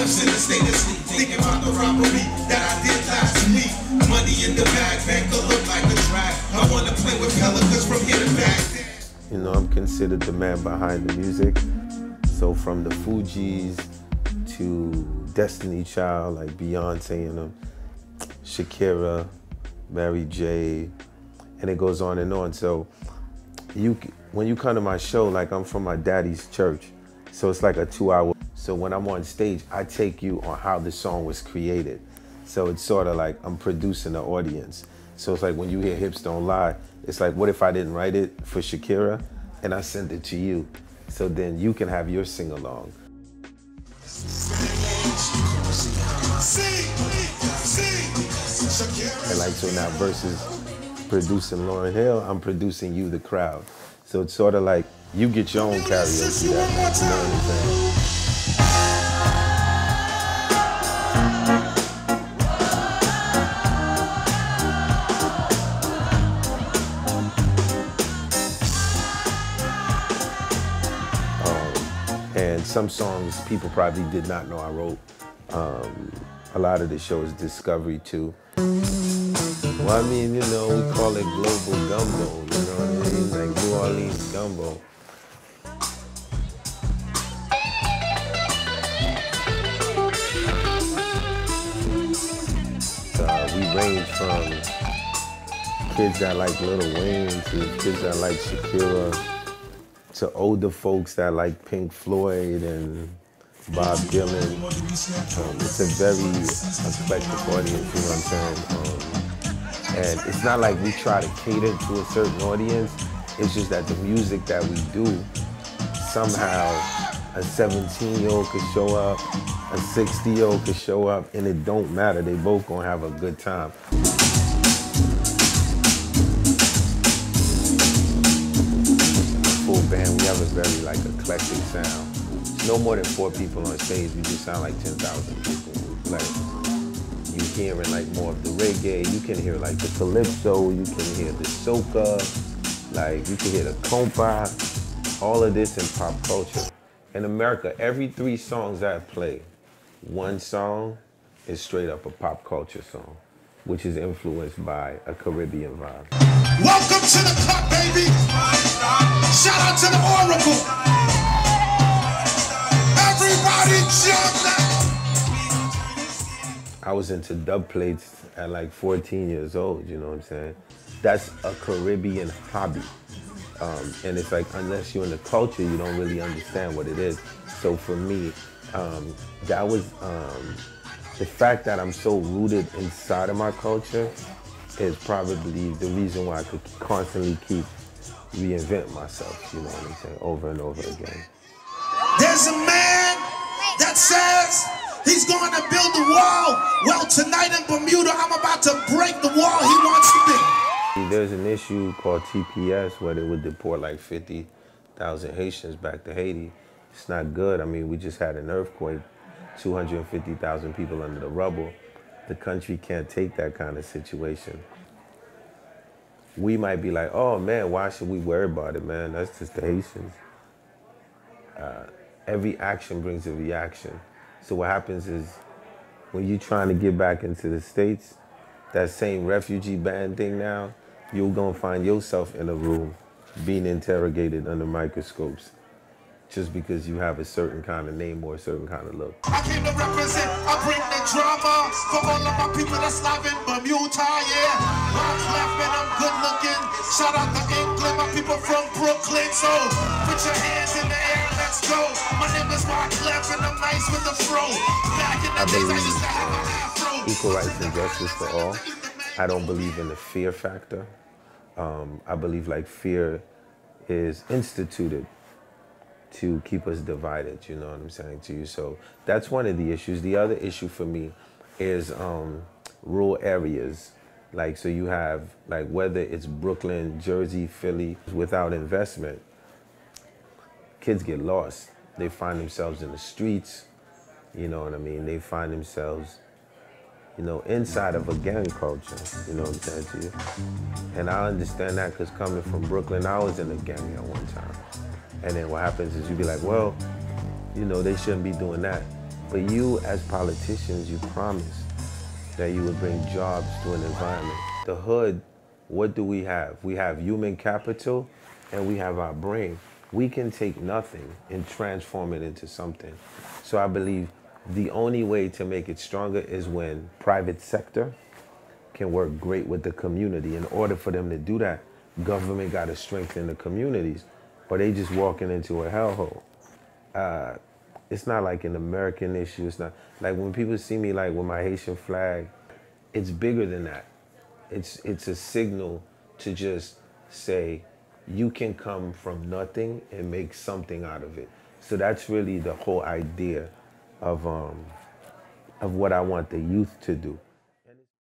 Wyclef's in a state of sleep, thinking about the robbery that I did last week. Money in the bag, banker look like a drag. I wanna play with pelicans from here to Baghdad. You know, I'm considered the man behind the music. So from the Fugees to Destiny Child, like Beyonce and them, Shakira, Mary J, and it goes on and on. So when you come to my show, like I'm from my daddy's church, so it's like a 2-hour. So when I'm on stage, I take you on how the song was created. So it's sort of like I'm producing the audience. So it's like when you hear Hips Don't Lie, it's like, what if I didn't write it for Shakira and I sent it to you? So then you can have your sing-along. And like, so now versus producing Lauryn Hill, I'm producing you, the crowd. So it's sort of like you get your own karaoke that night, you know what I'm saying? And some songs people probably did not know I wrote. A lot of the show is discovery too. Well, I mean, you know, we call it global gumbo, you know what I mean? Like New Orleans gumbo. We range from kids that like Lil Wayne to kids that like Shakira, to older folks that like Pink Floyd and Bob Dylan. It's a very eclectic audience, you know what I'm saying? And it's not like we try to cater to a certain audience, it's just that the music that we do, somehow a 17-year-old could show up, a 60-year-old could show up, and it don't matter, they both gonna have a good time. Full band, we have a very like eclectic sound. No more than 4 people on stage, we just sound like 10,000 people. Like, you hearing like more of the reggae, you can hear like the calypso, you can hear the soca, like you can hear the compa, all of this in pop culture. In America, every 3 songs I play, 1 song is straight up a pop culture song, which is influenced by a Caribbean vibe. Welcome to the club, baby! Shout out to the Oracle! Everybody jump now! I was into dub plates at like 14 years old, you know what I'm saying? That's a Caribbean hobby. And it's like, unless you're in the culture, you don't really understand what it is. So for me, that was, the fact that I'm so rooted inside of my culture is probably the reason why I could constantly keep reinventing myself, you know what I'm saying, over and over again. There's a man that says he's going to build a wall. Well, tonight in Bermuda, I'm about to break the wall he wants to build. There's an issue called TPS where they would deport like 50,000 Haitians back to Haiti. It's not good. I mean, we just had an earthquake, 250,000 people under the rubble. The country can't take that kind of situation. We might be like, oh man, why should we worry about it, man? That's just the Haitians. Every action brings a reaction. So what happens is, when you're trying to get back into the States, that same refugee ban thing now, you're gonna find yourself in a room being interrogated under microscopes just because you have a certain kind of name or a certain kind of look. I came to represent, I bring the drama for all of my people that's live in Bermuda, yeah. Wyclef and I'm good looking. Shout out to England, my people from Brooklyn. So put your hands in the air, let's go. My name is Wyclef and I'm nice with the fro. Back in the days I used to have an afro. Equal rights and justice for all. I don't believe in the fear factor. I believe like fear is instituted to keep us divided, you know what I'm saying to you? So that's one of the issues. The other issue for me is rural areas. Like, so you have, like, whether it's Brooklyn, Jersey, Philly, without investment, kids get lost. They find themselves in the streets, you know what I mean? They find themselves, you know, inside of a gang culture, you know what I'm saying to you? And I understand that because coming from Brooklyn, I was in a gang at one time. And then what happens is you be like, well, you know, they shouldn't be doing that. But For you as politicians, you promised that you would bring jobs to an environment. The hood, what do we have? We have human capital and we have our brain. We can take nothing and transform it into something. So I believe the only way to make it stronger is when private sector can work great with the community. In order for them to do that, government got to strengthen the communities, or they just walking into a hellhole. It's not like an American issue. It's not like when people see me like with my Haitian flag, it's bigger than that. It's a signal to just say, you can come from nothing and make something out of it. So that's really the whole idea of what I want the youth to do.